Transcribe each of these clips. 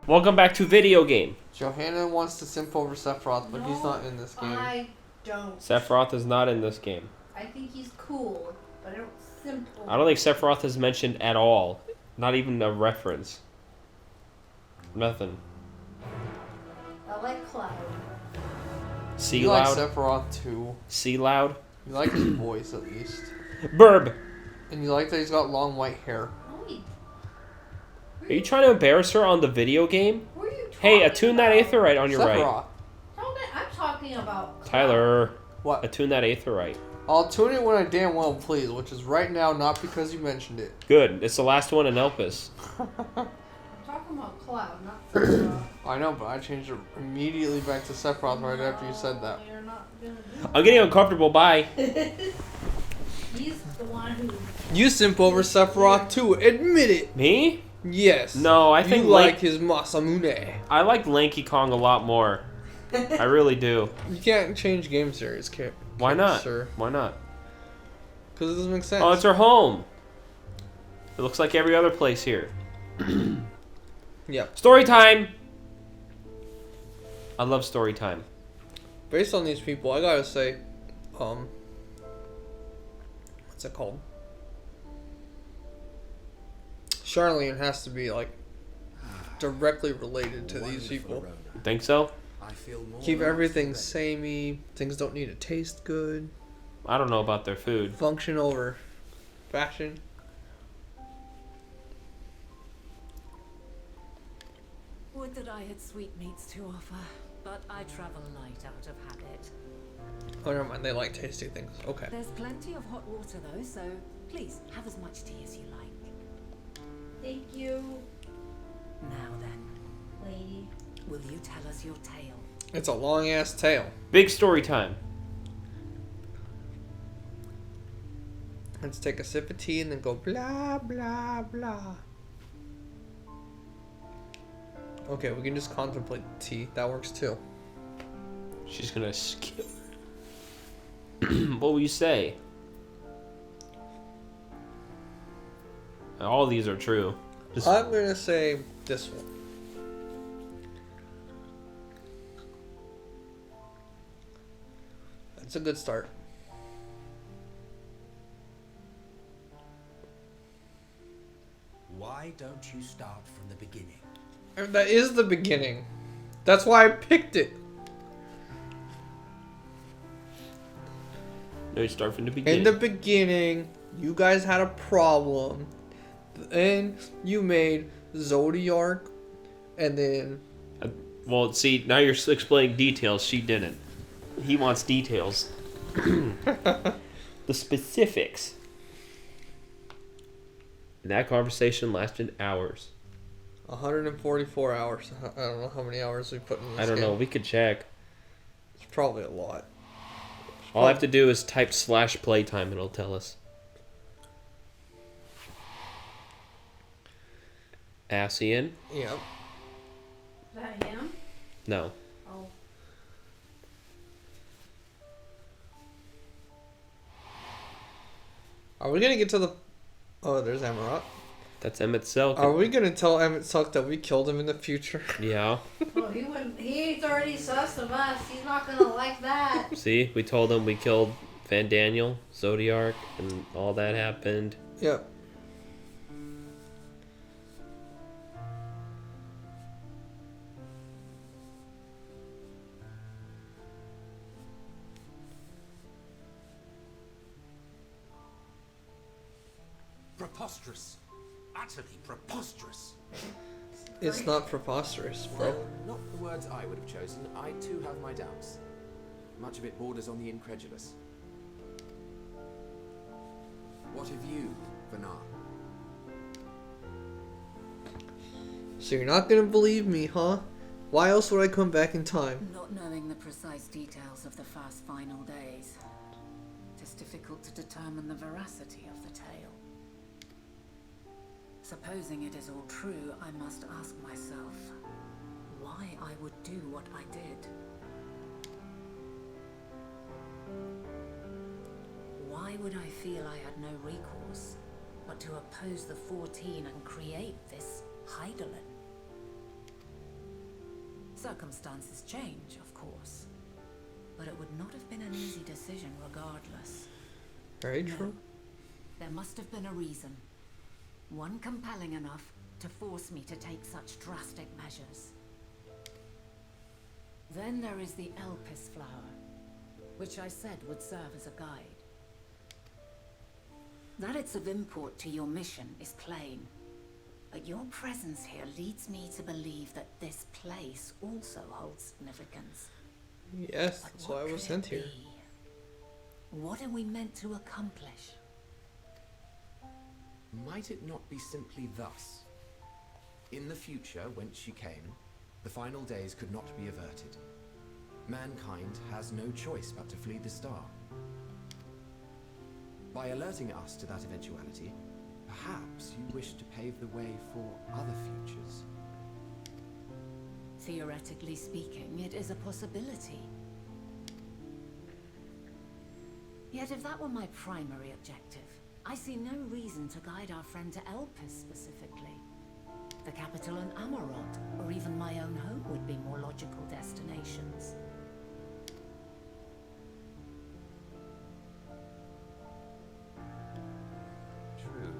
Welcome back to Video Game. Johanna wants to simp over Sephiroth, but he's not in this game. I don't. Sephiroth is not in this game. I think he's cool, but I don't simp over I don't think Sephiroth is mentioned at all. Not even a reference. Nothing. I like Cloud. C You loud. like Sephiroth too. C loud. You like his voice at least. Burb. And you like that he's got long white hair. Are you trying to embarrass her on the video game? Who are you talking Hey, attune that about? aetherite on your right. Sephiroth. I'm talking about Cloud. Tyler, What? attune that aetherite. I'll tune it when I damn well please, which is right now, not because you mentioned it. Good. It's the last one in Elpis. I'm talking about Cloud, not Sephiroth. I know, but I changed it immediately back to Sephiroth right after you said that. You're not gonna do I'm getting uncomfortable. Bye. He's the one who... You simp over Sephiroth too. Admit it. Me? Yes. No, I think you like his Masamune. I like Lanky Kong a lot more. I really do. You can't change game series, Why not? Sir. Why not? Because it doesn't make sense. Oh, it's her home. It looks like every other place here. Yep. Story time. I love story time. Based on these people, I gotta say, what's it called? Charlene has to be like directly related to these people. Think so? Keep everything samey. Things don't need to taste good. I don't know about their food. Function over fashion. Would that I had sweetmeats to offer, but I travel light out of habit. Oh, never mind. They like tasty things. Okay. There's plenty of hot water though, so please have as much tea as you like. Thank you, Now then, lady. will you tell us your tale? It's a long ass tail. Big story time. Let's take a sip of tea and then go blah blah blah. Okay, we can just contemplate the tea. That works too. She's gonna skip. What will you say? All these are true. Just I'm gonna say this one. That's a good start. Why don't you start from the beginning? That is the beginning. That's why I picked it. no, you start from the In beginning. the beginning, you guys had a problem. Then you made Zodiac, and then Well, see, now you're explaining details. She didn't. He wants details. The specifics. And that conversation lasted hours. 144 hours. I don't know how many hours we put in this I don't game. know. We could check. It's probably a lot. All I have to do is type /playtime and it'll tell us. Asian? Yep. Is that him? No. Oh. Are we gonna get to the? Oh, there's Amarot. That's Emmett Selk. Are we gonna tell Emmett Suck that we killed him in the future? Yeah. Oh, he wouldn't. He's already sus of us. He's not gonna like that. See? We told him we killed Van Daniel, Zodiac, and all that happened. Yep. Preposterous. Utterly preposterous. It's not preposterous, bro. Well, not the words I would have chosen. I too have my doubts. Much of it borders on the incredulous. What of you, Vanar? So you're not gonna believe me, huh? Why else would I come back in time? Not knowing the precise details of the first final days, it is difficult to determine the veracity of the tale. Supposing it is all true, I must ask myself why I would do what I did. Why would I feel I had no recourse but to oppose the 14 and create this Heidelin? Circumstances change, of course. But it would not have been an easy decision regardless. Very No. true. There must have been a reason. One compelling enough to force me to take such drastic measures. Then there is the Elpis flower, which I said would serve as a guide. That it's of import to your mission is plain. But your presence here leads me to believe that this place also holds significance. Yes, But that's why what I was could sent it here. be? What are we meant to accomplish? Might it not be simply thus? In the future, whence she came, the final days could not be averted. Mankind has no choice but to flee the star. By alerting us to that eventuality, perhaps you wish to pave the way for other futures. Theoretically speaking, it is a possibility. Yet if that were my primary objective, I see no reason to guide our friend to Elpis specifically. The capital in Amarot, or even my own home would be more logical destinations. True.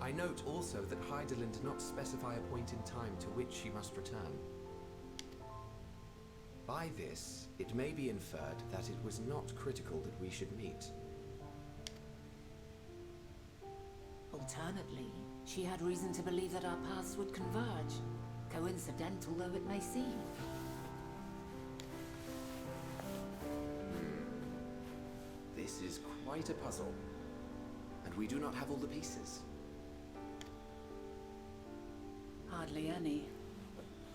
I note also that Heidelin did not specify a point in time to which she must return. By this, it may be inferred that it was not critical that we should meet. Alternately, she had reason to believe that our paths would converge, coincidental though it may seem. This is quite a puzzle, and we do not have all the pieces. Hardly any.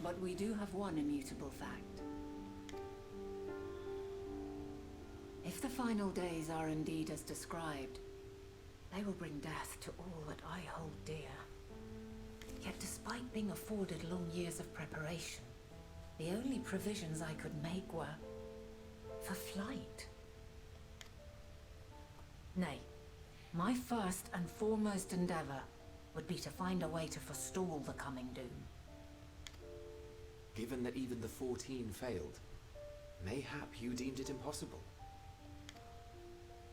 But we do have one immutable fact. If the final days are indeed as described, they will bring death to all that I hold dear. Yet despite being afforded long years of preparation, the only provisions I could make were for flight. Nay, my first and foremost endeavor would be to find a way to forestall the coming doom. Given that even the 14 failed, mayhap you deemed it impossible.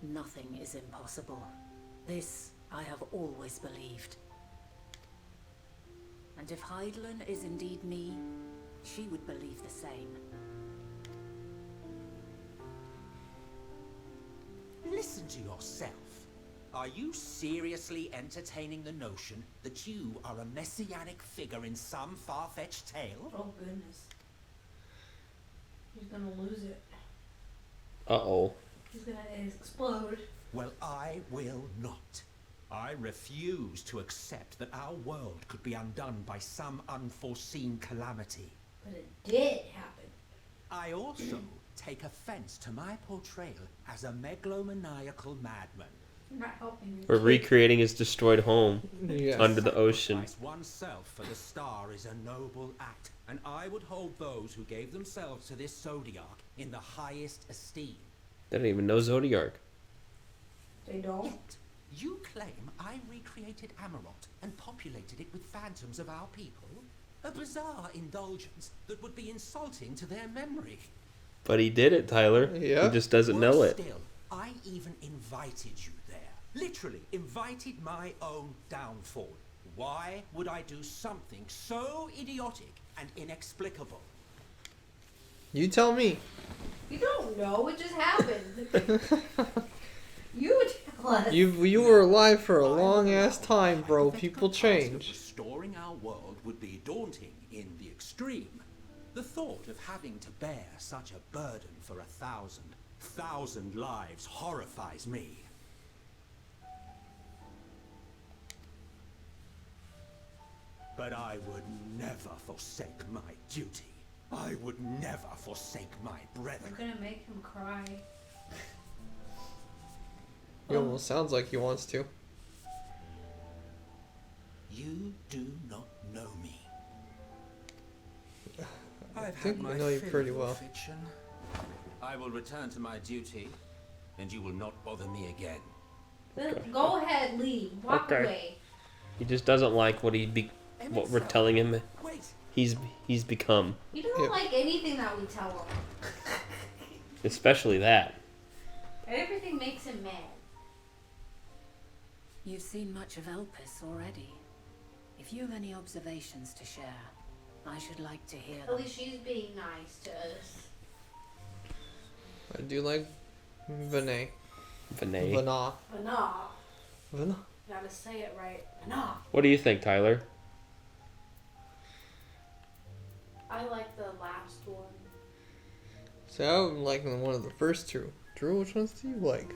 Nothing is impossible. This I have always believed. And if Heidelin is indeed me, she would believe the same. Listen to yourself. Are you seriously entertaining the notion that you are a messianic figure in some far-fetched tale? Oh goodness. He's gonna lose it. Uh-oh. He's gonna explode. Well, I will not. I refuse to accept that our world could be undone by some unforeseen calamity. But it did happen. I also take offense to my portrayal as a megalomaniacal madman. You're not helping me. We're recreating his destroyed home Yes. under the ocean. Sacrifice oneself for the star is a noble act, and I would hold those who gave themselves to this zodiac in the highest esteem. They don't even know Zodiark. They don't. You claim I recreated Amarot and populated it with phantoms of our people? A bizarre indulgence that would be insulting to their memory. But he did it, Tyler. Yeah. He just doesn't know Worse it. still, I even invited you there. Literally invited my own downfall. Why would I do something so idiotic and inexplicable? You tell me. You don't know. It just happened. You tell us. You were alive for a I long know ass now time, the bro. hypothetical People task of change. Restoring our world would be daunting in the extreme. The thought of having to bear such a burden for 1,000 lives horrifies me. But I would never forsake my duty. I would never forsake my We're brethren. gonna make him cry. He almost sounds like he wants to. You do not know me. I've think had I my know you fill pretty of well. fiction. I will return to my duty, and you will not bother me again. Then go ahead, leave. Walk Okay. away. He just doesn't like what what we're telling him. Wait, he's become. He doesn't Yeah. like anything that we tell him. Especially that. Everything makes him mad. You've seen much of Elpis already. If you have any observations to share, I should like to hear At them. least she's being nice to us. I do like Vinay. Vinay. Vana. But nah, Vana. gotta say it right. Nah. What do you think, Tyler? I like the last one. See, I'm liking one of the first two. Drew, which ones do you like?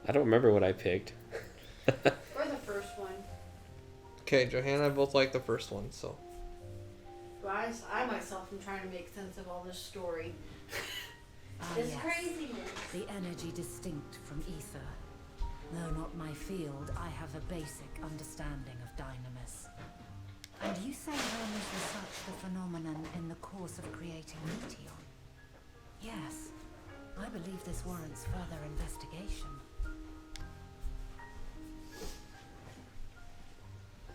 I don't remember what I picked. Or the first one. Okay, Johanna and I both like the first one, so. But I myself am trying to make sense of all this story. Ah, It's yes. craziness. The energy distinct from ether. Though not my field, I have a basic understanding of dynamis. And you say Hermes researched the phenomenon in the course of creating Meteon? Yes. I believe this warrants further investigation.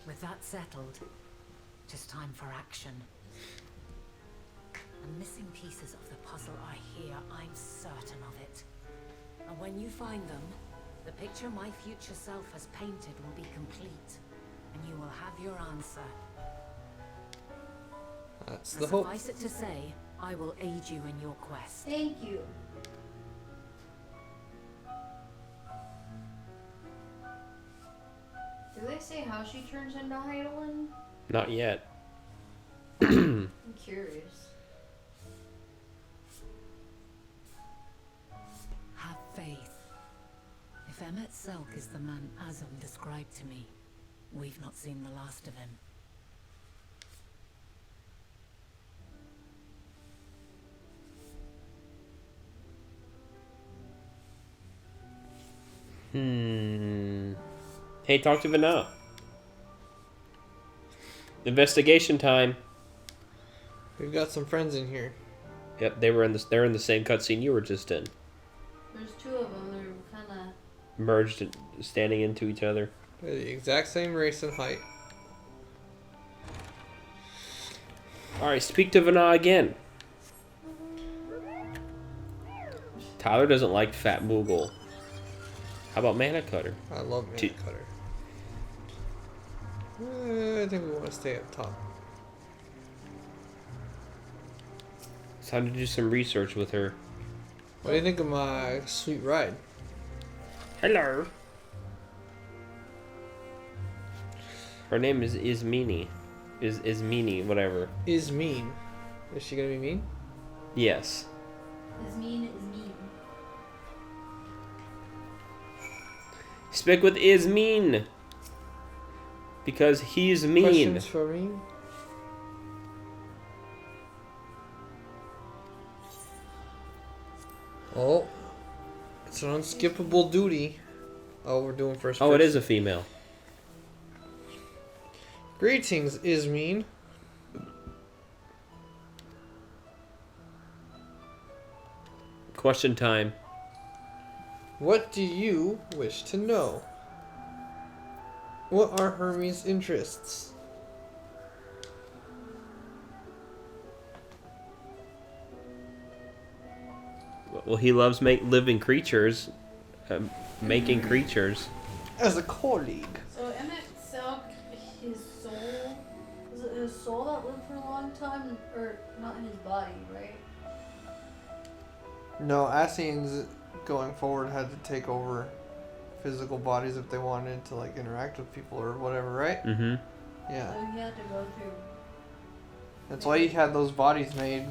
With that settled, just time for action. And missing pieces of the puzzle are here, I'm certain of it. And when you find them, the picture my future self has painted will be complete, and you will have your answer. That's And the hope. suffice it to say, I will aid you in your quest. Thank you. Do they say how she turns into Heidelin? Not yet. I'm curious. Have faith. If Emmet Selk is the man Azam described to me, we've not seen the last of him. Hey, talk to Vana. Investigation time. We've got some friends in here. Yep, they're in the same cutscene you were just in. There's two of them. They're kind of. Merged and standing into each other. They're the exact same race and height. Alright, speak to Vana again. Tyler doesn't like Fat Moogle. How about Mana Cutter? I love Mana T- Cutter. I think we want to stay up top. It's time to do some research with her. What do you think of my sweet ride? Hello. Her name is Ismini. Ismini, whatever. Is mean. Is she gonna be mean? Yes. Is mean is mean. Speak with Ismin. Because he's mean. Questions for me? Oh, it's an unskippable duty. Oh, we're doing first. Oh, it person. is a female. Greetings, Ismeen. Question time. What do you wish to know? What are Hermes' interests? Well, he loves living creatures. Making creatures. As a colleague. So Emmett Selk, his soul, was it his soul that lived for a long time, or not in his body, right? No, Ascians going forward had to take over physical bodies if they wanted to like interact with people or whatever, right? Mm-hmm. Yeah. So he had to go through. That's why he had those bodies made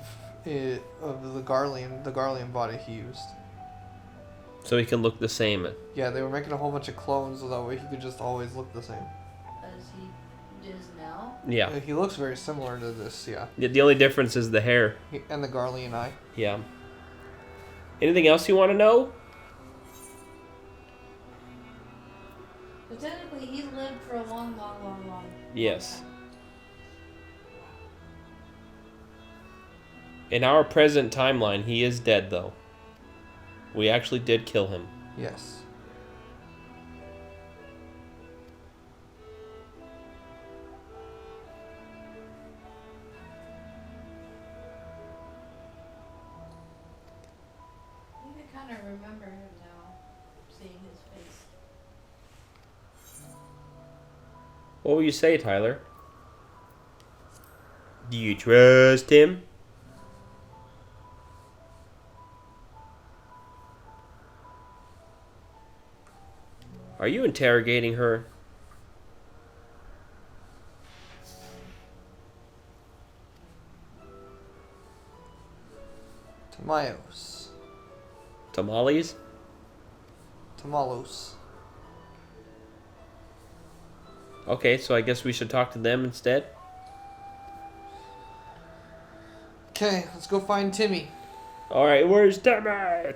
of the Garlean body he used. So he can look the same. Yeah, they were making a whole bunch of clones so that way he could just always look the same. As he does now. Yeah. He looks very similar to this, yeah. The only difference is the hair. And the Garlean eye. Yeah. Anything else you want to know? So technically, he's lived for a long Yes. time. In our present timeline, he is dead, though. We actually did kill him. Yes. What will you say, Tyler? Do you trust him? Are you interrogating her? Tamayos. Tamales? Tamalos. Okay, so I guess we should talk to them instead. Okay, let's go find Timmy. Alright, where's Timmy?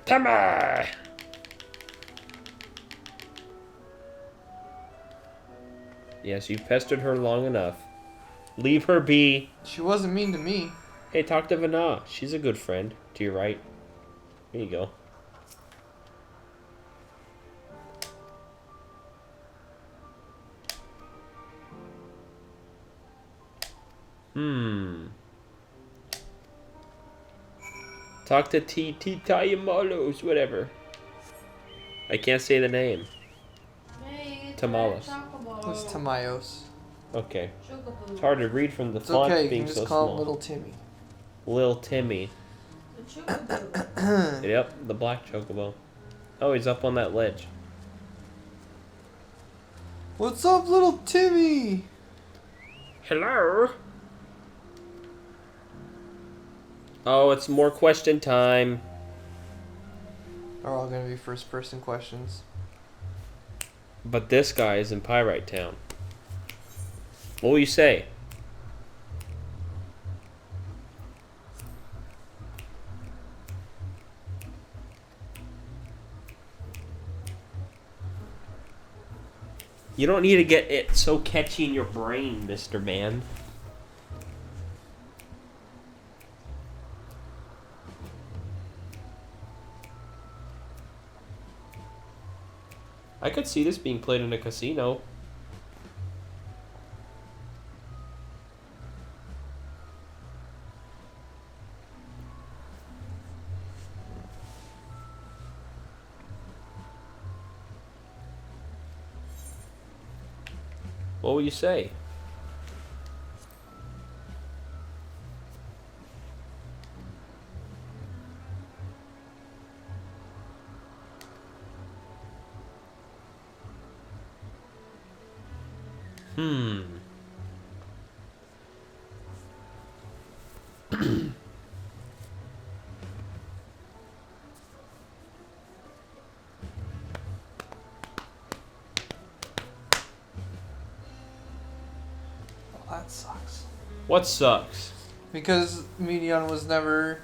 Timmy! Yes, you've pestered her long enough. Leave her be. She wasn't mean to me. Hey, talk to Vana. She's a good friend. To your right. Here you go. Talk to Tayamalos, whatever. I can't say the name. Hey, it's Tamales. Chocobo. It's Tamayos. Okay. Chocobo. It's hard to read from the It's font okay, you being can so just call small. him Little Timmy. Lil Timmy. The Chocobo. Yep, the black chocobo. Oh, he's up on that ledge. What's up, Little Timmy? Hello? Oh, it's more question time. Are all gonna be first person questions. But this guy is in Pyrite Town. What will you say? You don't need to get it so catchy in your brain, Mr. Man. I could see this being played in a casino. What will you say? Oh, that sucks. What sucks? Because Medion was never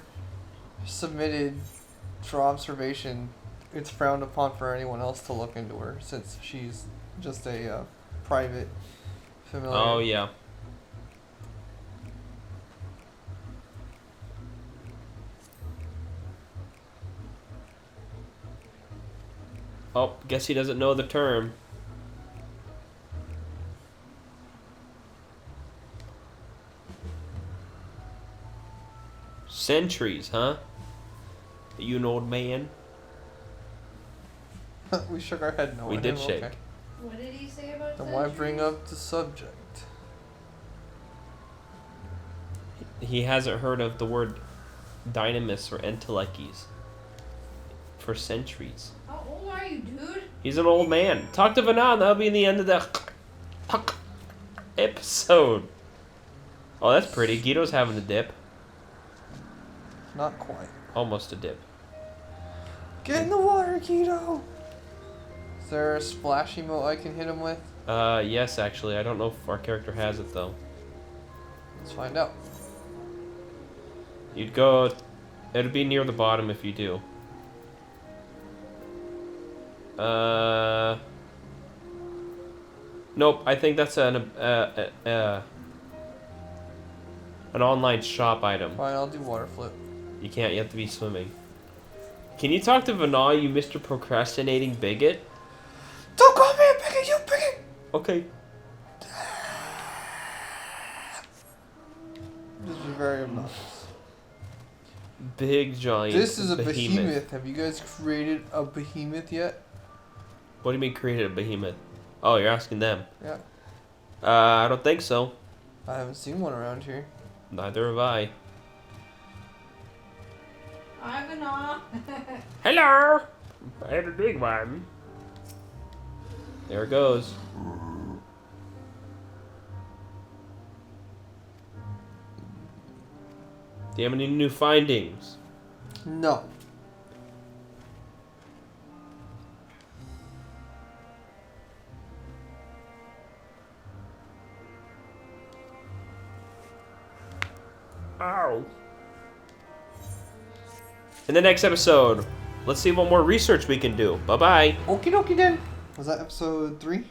submitted for observation. It's frowned upon for anyone else to look into her since she's just a private familiar. Oh, yeah. Oh, guess he doesn't know the term. Centuries, huh? You an old man? We shook our head no. We at did him, shake. okay. What did he say about Then why centuries? bring up the subject? He hasn't heard of the word dynamis or entelekes for centuries. How old are you, dude? He's an old man. Talk to Vanan. That'll be the end of the episode. Oh, that's pretty. Guido's having a dip. Not quite. Almost a dip. Get in the water, Guido! Is there a splash emote I can hit him with? Yes, actually. I don't know if our character has it, though. Let's find out. You'd go... It'd be near the bottom if you do. Nope, I think that's an online shop item. Fine, I'll do water flip. You can't, you have to be swimming. Can you talk to Vana, you Mr. Procrastinating Bigot? Don't call me a bigot, you bigot! Okay. This is very obnoxious. Big giant This is a behemoth. Have you guys created a behemoth yet? What do you mean created a behemoth? Oh, you're asking them. Yeah. I don't think so. I haven't seen one around here. Neither have I. I'm gonna. Hello! I have a big one. There it goes. Do you have any new findings? No. Ow. In the next episode, let's see what more research we can do. Bye-bye. Okie dokie then. Was that episode 3?